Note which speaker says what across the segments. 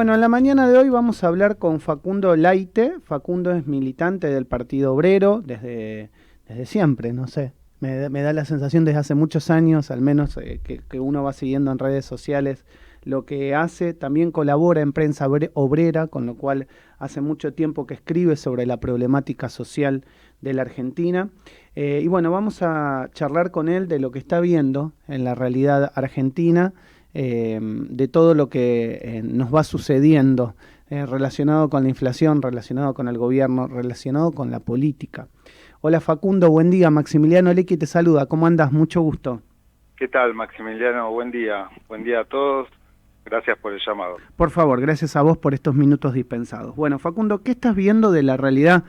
Speaker 1: Bueno, en la mañana de hoy vamos a hablar con Facundo Laite. Facundo es militante del Partido Obrero desde siempre, no sé. Me da la sensación desde hace muchos años, al menos que uno va siguiendo en redes sociales lo que hace. También colabora en prensa obrera, con lo cual hace mucho tiempo que escribe sobre la problemática social de la Argentina. Y bueno, vamos a charlar con él de lo que está viendo en la realidad argentina, de todo lo que nos va sucediendo relacionado con la inflación, relacionado con el gobierno, relacionado con la política. Hola Facundo, buen día. Maximiliano Lecky te saluda. ¿Cómo andas? Mucho gusto.
Speaker 2: ¿Qué tal, Maximiliano? Buen día. Buen día a todos. Gracias por el llamado.
Speaker 1: Por favor, gracias a vos por estos minutos dispensados. Bueno, Facundo, ¿qué estás viendo de la realidad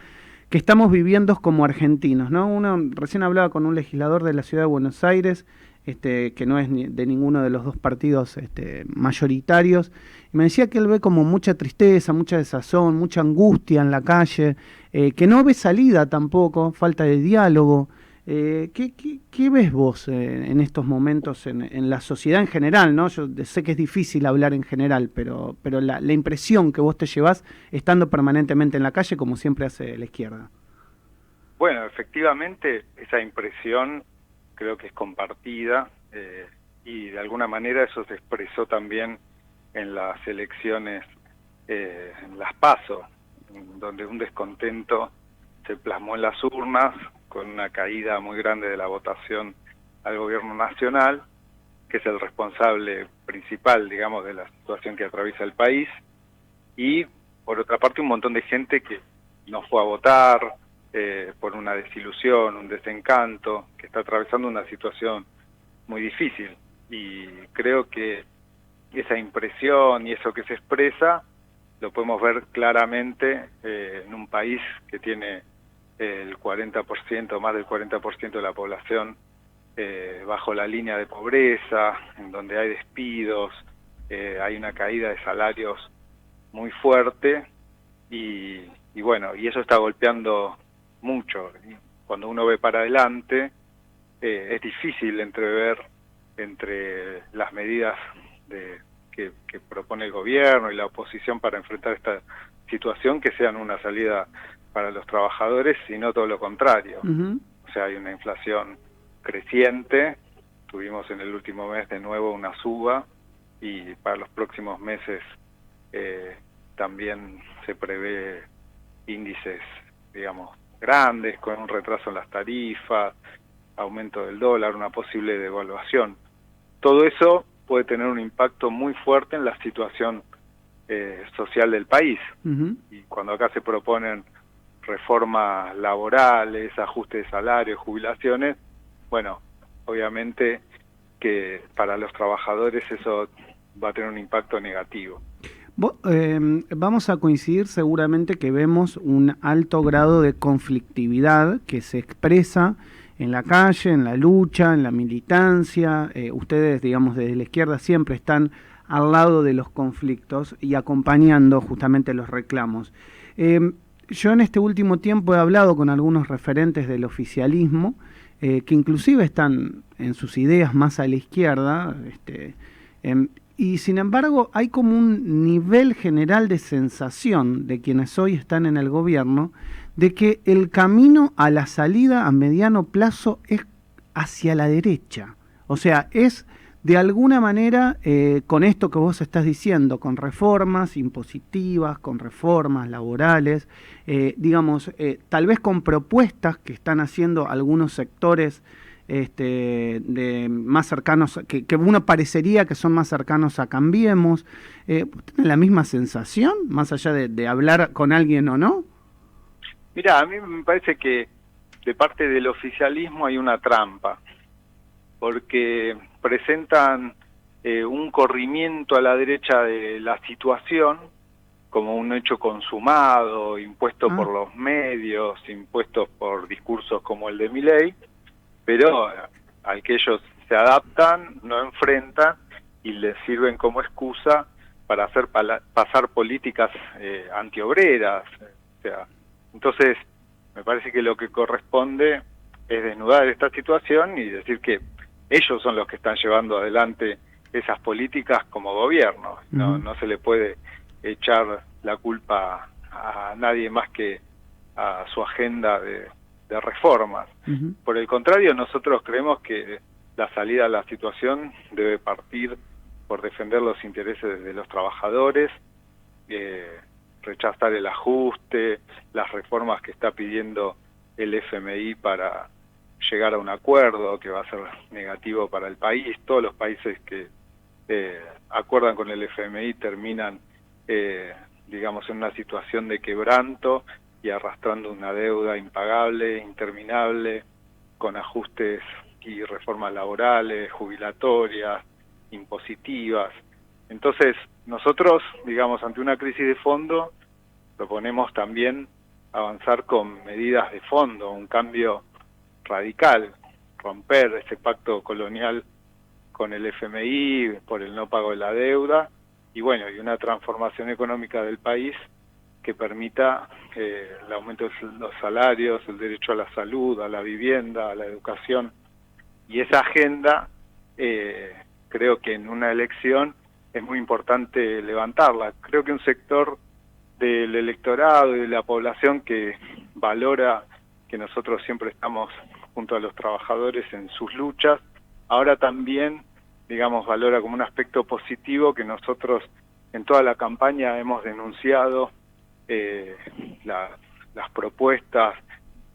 Speaker 1: que estamos viviendo como argentinos, ¿no? Uno recién hablaba con un legislador de la ciudad de Buenos Aires, que no es de ninguno de los dos partidos mayoritarios, y me decía que él ve como mucha tristeza, mucha desazón, mucha angustia en la calle, que no ve salida tampoco, falta de diálogo. ¿Qué ves vos en estos momentos en la sociedad en general, ¿no? Yo sé que es difícil hablar en general, pero la impresión que vos te llevás estando permanentemente en la calle, como siempre hace la izquierda.
Speaker 2: Bueno, efectivamente, esa impresión creo que es compartida y de alguna manera eso se expresó también en las elecciones, en las PASO, donde un descontento se plasmó en las urnas con una caída muy grande de la votación al gobierno nacional, que es el responsable principal, digamos, de la situación que atraviesa el país, y por otra parte un montón de gente que no fue a votar por una desilusión, un desencanto, que está atravesando una situación muy difícil. Y creo que esa impresión y eso que se expresa lo podemos ver claramente en un país que tiene el 40%, más del 40% de la población bajo la línea de pobreza, en donde hay despidos, hay una caída de salarios muy fuerte y bueno, y eso está golpeando mucho. Y cuando uno ve para adelante, es difícil entrever entre las medidas que propone el gobierno y la oposición para enfrentar esta situación que sean una salida para los trabajadores, sino todo lo contrario. O sea, hay una inflación creciente, tuvimos en el último mes de nuevo una suba y para los próximos meses también se prevé índices, digamos, grandes, con un retraso en las tarifas, aumento del dólar, una posible devaluación. Todo eso puede tener un impacto muy fuerte en la situación social del país. Y cuando acá se proponen reformas laborales, ajuste de salarios, jubilaciones, bueno, obviamente que para los trabajadores eso va a tener un impacto negativo.
Speaker 1: Vamos a coincidir seguramente que vemos un alto grado de conflictividad que se expresa en la calle, en la lucha, en la militancia. Ustedes, digamos, desde la izquierda siempre están al lado de los conflictos y acompañando justamente los reclamos. Yo en este último tiempo he hablado con algunos referentes del oficialismo, que inclusive están en sus ideas más a la izquierda, y sin embargo hay como un nivel general de sensación de quienes hoy están en el gobierno de que el camino a la salida a mediano plazo es hacia la derecha. O sea, es de alguna manera con esto que vos estás diciendo, con reformas impositivas, con reformas laborales, tal vez con propuestas que están haciendo algunos sectores de más cercanos, que uno parecería que son más cercanos a Cambiemos. ¿Tienen la misma sensación, más allá de hablar con alguien o no?
Speaker 2: Mira, a mí me parece que de parte del oficialismo hay una trampa, porque presentan un corrimiento a la derecha de la situación como un hecho consumado, impuesto por los medios, impuestos por discursos como el de Milei, pero al que ellos se adaptan, no enfrentan y les sirven como excusa para hacer pasar políticas antiobreras. O sea, entonces me parece que lo que corresponde es desnudar esta situación y decir que ellos son los que están llevando adelante esas políticas como gobierno. No se le puede echar la culpa a nadie más que a su agenda de reformas.
Speaker 1: Ujú.
Speaker 2: Por el contrario, nosotros creemos que la salida a la situación debe partir por defender los intereses de los trabajadores, rechazar el ajuste, las reformas que está pidiendo el FMI para llegar a un acuerdo que va a ser negativo para el país. Todos los países que acuerdan con el FMI terminan, digamos, en una situación de quebranto y arrastrando una deuda impagable, interminable, con ajustes y reformas laborales, jubilatorias, impositivas. Entonces, nosotros, digamos, ante una crisis de fondo, proponemos también avanzar con medidas de fondo, un cambio radical, romper ese pacto colonial con el FMI por el no pago de la deuda, y bueno, y una transformación económica del país que permita el aumento de los salarios, el derecho a la salud, a la vivienda, a la educación. Y esa agenda, creo que en una elección es muy importante levantarla. Creo que un sector del electorado y de la población que valora que nosotros siempre estamos junto a los trabajadores en sus luchas, ahora también, digamos, valora como un aspecto positivo que nosotros en toda la campaña hemos denunciado las propuestas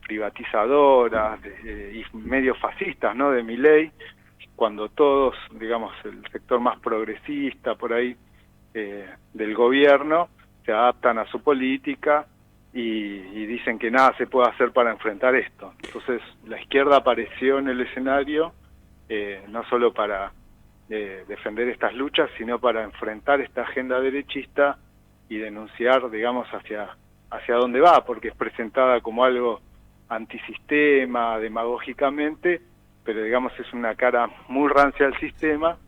Speaker 2: privatizadoras y medio fascistas, ¿no?, de Milei, cuando todos, digamos, el sector más progresista por ahí del gobierno se adaptan a su política y dicen que nada se puede hacer para enfrentar esto. Entonces la izquierda apareció en el escenario no solo para defender estas luchas, sino para enfrentar esta agenda derechista y denunciar, digamos, hacia dónde va, porque es presentada como algo antisistema, demagógicamente, pero digamos es una cara muy rancia al sistema,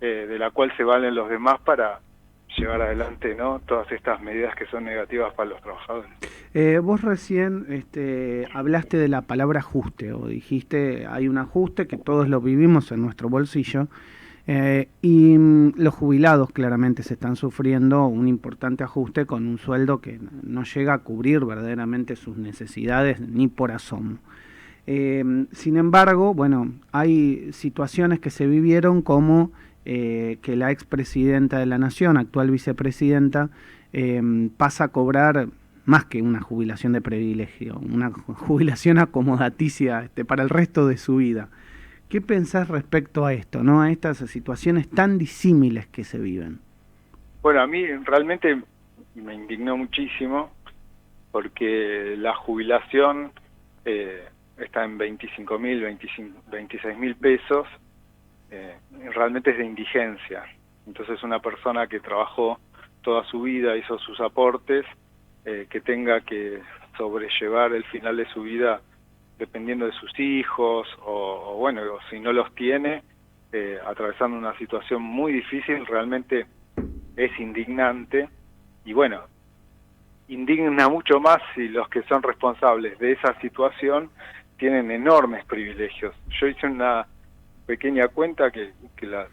Speaker 2: de la cual se valen los demás para llevar adelante, ¿no?, todas estas medidas que son negativas para los trabajadores.
Speaker 1: Vos recién hablaste de la palabra ajuste, o dijiste hay un ajuste que todos lo vivimos en nuestro bolsillo, y los jubilados claramente se están sufriendo un importante ajuste con un sueldo que no llega a cubrir verdaderamente sus necesidades ni por asomo. Sin embargo, bueno, hay situaciones que se vivieron como que la expresidenta de la Nación, actual vicepresidenta, pasa a cobrar más que una jubilación de privilegio, una jubilación acomodaticia para el resto de su vida. ¿Qué pensás respecto a esto, no, a estas situaciones tan disímiles que se viven?
Speaker 2: Bueno, a mí realmente me indignó muchísimo porque la jubilación está en 25.000, 26.000 pesos, realmente es de indigencia. Entonces una persona que trabajó toda su vida, hizo sus aportes, que tenga que sobrellevar el final de su vida dependiendo de sus hijos, o bueno, o si no los tiene, atravesando una situación muy difícil, realmente es indignante. Y bueno, indigna mucho más si los que son responsables de esa situación tienen enormes privilegios. Yo hice una pequeña cuenta que la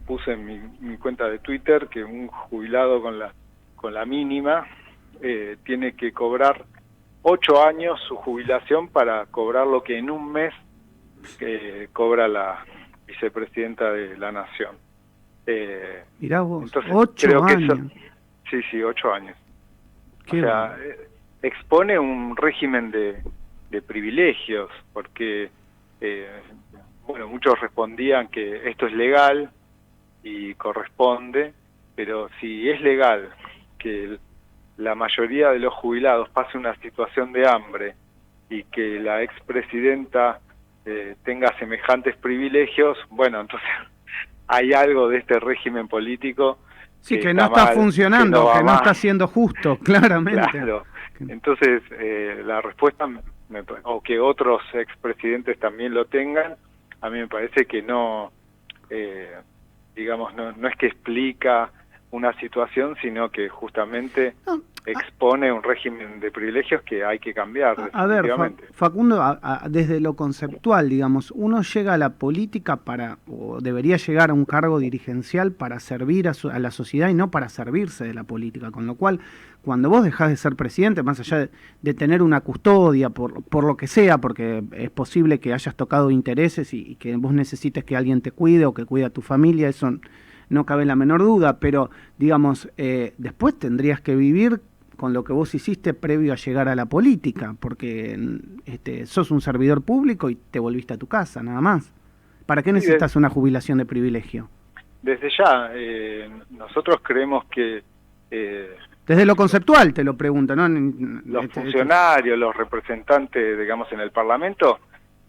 Speaker 2: puse en mi cuenta de Twitter, que un jubilado con la mínima tiene que cobrar 8 años su jubilación para cobrar lo que en un mes cobra la vicepresidenta de la Nación.
Speaker 1: Mirá vos,
Speaker 2: entonces,
Speaker 1: 8 años.
Speaker 2: Sí, 8 años.
Speaker 1: Qué
Speaker 2: o sea, expone un régimen de privilegios, porque bueno, muchos respondían que esto es legal y corresponde, pero si es legal que la mayoría de los jubilados pase una situación de hambre y que la expresidenta tenga semejantes privilegios, bueno, entonces hay algo de este régimen político
Speaker 1: que no está funcionando, que no está siendo justo, claramente.
Speaker 2: Claro. Entonces, la respuesta, o que otros expresidentes también lo tengan, a mí me parece que no, digamos, no es que explica una situación, sino que justamente
Speaker 1: No,
Speaker 2: expone un régimen de privilegios que hay que cambiar,
Speaker 1: a ver,
Speaker 2: definitivamente.
Speaker 1: Facundo, desde lo conceptual, digamos, uno llega a la política o debería llegar a un cargo dirigencial para servir a la sociedad y no para servirse de la política, con lo cual, cuando vos dejás de ser presidente, más allá de tener una custodia, por lo que sea, porque es posible que hayas tocado intereses y que vos necesites que alguien te cuide o que cuide a tu familia, eso no cabe la menor duda, pero, digamos, después tendrías que vivir con lo que vos hiciste previo a llegar a la política, porque sos un servidor público y te volviste a tu casa, nada más. ¿Para qué
Speaker 2: Sí,
Speaker 1: necesitas una jubilación de privilegio?
Speaker 2: desde ya, nosotros creemos que
Speaker 1: Desde lo conceptual te lo pregunto, ¿no?
Speaker 2: los funcionarios, los representantes, digamos, en el Parlamento,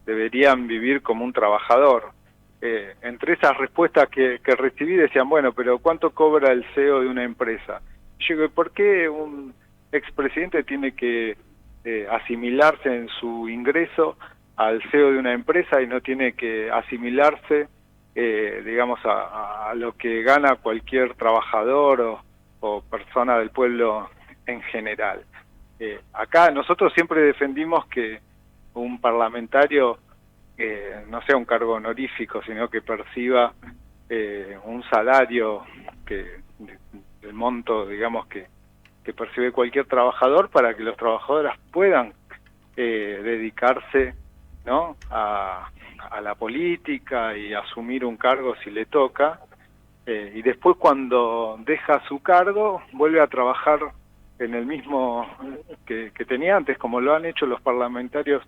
Speaker 2: deberían vivir como un trabajador. Entre esas respuestas que recibí decían, bueno, pero ¿cuánto cobra el CEO de una empresa? Yo digo, ¿por qué un expresidente tiene que asimilarse en su ingreso al CEO de una empresa y no tiene que asimilarse, digamos, a lo que gana cualquier trabajador o persona del pueblo en general? Acá nosotros siempre defendimos que un parlamentario no sea un cargo honorífico, sino que perciba un salario del monto, digamos, que percibe cualquier trabajador, para que los trabajadores puedan dedicarse, ¿no?, a la política y asumir un cargo si le toca, y después, cuando deja su cargo, vuelve a trabajar en el mismo que tenía antes, como lo han hecho los parlamentarios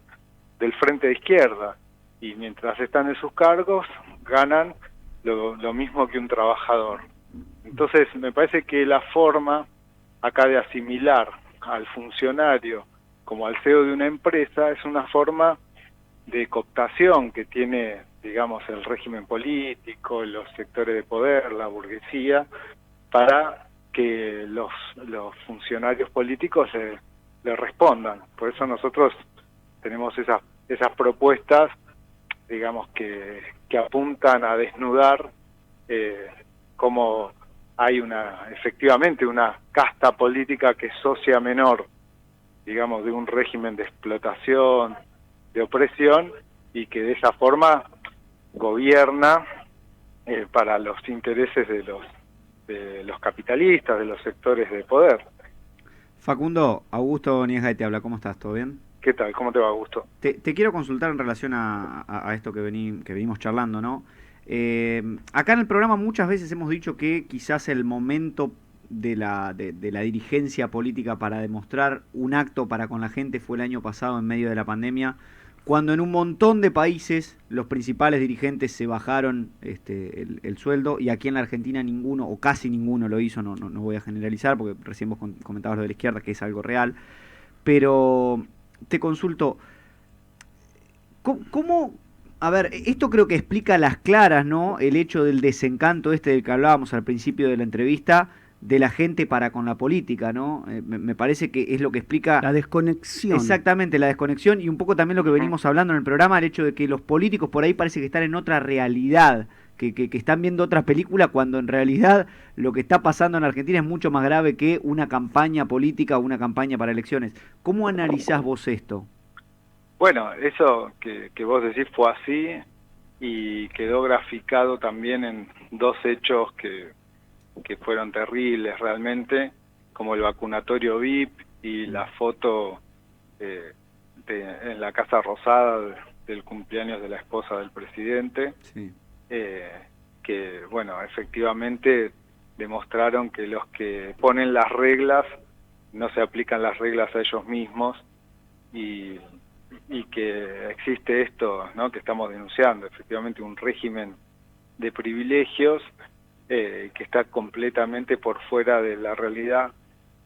Speaker 2: del Frente de Izquierda, y mientras están en sus cargos ganan lo mismo que un trabajador. Entonces me parece que la forma acá de asimilar al funcionario como al CEO de una empresa es una forma de cooptación que tiene, digamos, el régimen político, los sectores de poder, la burguesía, para que los funcionarios políticos le respondan. Por eso nosotros tenemos esas propuestas, digamos, que apuntan a desnudar cómo hay efectivamente una casta política que es socia menor, digamos, de un régimen de explotación, de opresión, y que de esa forma gobierna para los intereses de los capitalistas, de los sectores de poder.
Speaker 3: Facundo, Augusto Niesgay te habla, ¿cómo estás? ¿Todo bien?
Speaker 2: ¿Qué tal? ¿Cómo te va, Augusto?
Speaker 3: Te quiero consultar en relación a esto que venimos charlando, ¿no? Acá en el programa muchas veces hemos dicho que quizás el momento de la dirigencia política para demostrar un acto para con la gente fue el año pasado, en medio de la pandemia, cuando en un montón de países los principales dirigentes se bajaron el sueldo, y aquí en la Argentina ninguno o casi ninguno lo hizo. No voy a generalizar porque recién vos comentabas lo de la izquierda, que es algo real, pero te consulto, ¿cómo? A ver, esto creo que explica a las claras, ¿no?, el hecho del desencanto del que hablábamos al principio de la entrevista, de la gente para con la política, ¿no? Me parece que es lo que explica...
Speaker 1: La desconexión.
Speaker 3: Exactamente, la desconexión, y un poco también lo que venimos hablando en el programa, el hecho de que los políticos por ahí parece que están en otra realidad, que están viendo otra película, cuando en realidad lo que está pasando en Argentina es mucho más grave que una campaña política o una campaña para elecciones. ¿Cómo analizás vos esto?
Speaker 2: Bueno, eso que vos decís fue así, y quedó graficado también en dos hechos que fueron terribles realmente, como el vacunatorio VIP y la foto en la Casa Rosada del cumpleaños de la esposa del presidente.
Speaker 3: Sí.
Speaker 2: Que, bueno, efectivamente demostraron que los que ponen las reglas no se aplican las reglas a ellos mismos, y que existe esto, ¿no?, que estamos denunciando, efectivamente un régimen de privilegios que está completamente por fuera de la realidad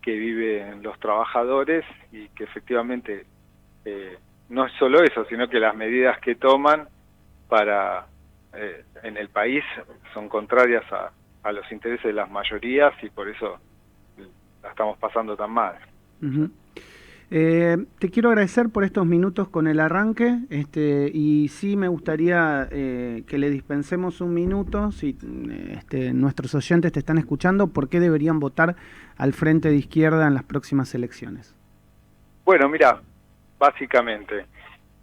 Speaker 2: que viven los trabajadores, y que efectivamente no es solo eso, sino que las medidas que toman en el país son contrarias a los intereses de las mayorías, y por eso la estamos pasando tan mal.
Speaker 1: Uh-huh. Te quiero agradecer por estos minutos con el arranque, y sí me gustaría que le dispensemos un minuto, si nuestros oyentes te están escuchando, ¿por qué deberían votar al Frente de Izquierda en las próximas elecciones?
Speaker 2: Bueno, mira, básicamente,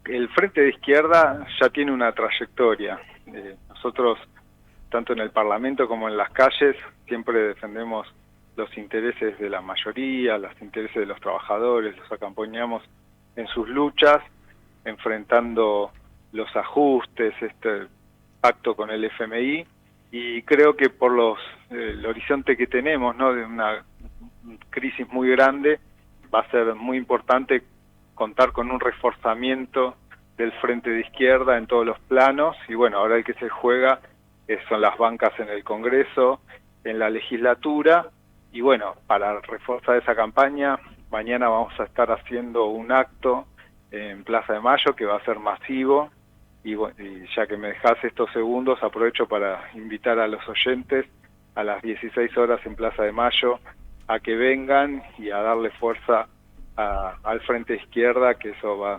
Speaker 2: el Frente de Izquierda ya tiene una trayectoria. Nosotros, tanto en el Parlamento como en las calles, siempre defendemos los intereses de la mayoría, los intereses de los trabajadores, los acompañamos en sus luchas, enfrentando los ajustes, este pacto con el FMI, y creo que por el horizonte que tenemos, ¿no?, de una crisis muy grande, va a ser muy importante contar con un reforzamiento del Frente de Izquierda en todos los planos, y bueno, ahora el que se juega son las bancas en el Congreso, en la legislatura, y bueno, para reforzar esa campaña, mañana vamos a estar haciendo un acto en Plaza de Mayo que va a ser masivo, y ya que me dejás estos segundos, aprovecho para invitar a los oyentes a las 16 horas en Plaza de Mayo a que vengan y a darle fuerza al Frente Izquierda, que eso va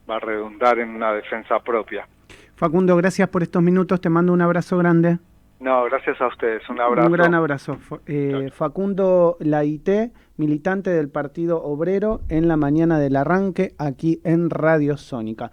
Speaker 2: a redundar en una defensa propia.
Speaker 1: Facundo, gracias por estos minutos, te mando un abrazo grande.
Speaker 2: No, gracias a ustedes, un abrazo.
Speaker 1: Un gran abrazo. Facundo Laité, militante del Partido Obrero, en la mañana del arranque, aquí en Radio Sónica.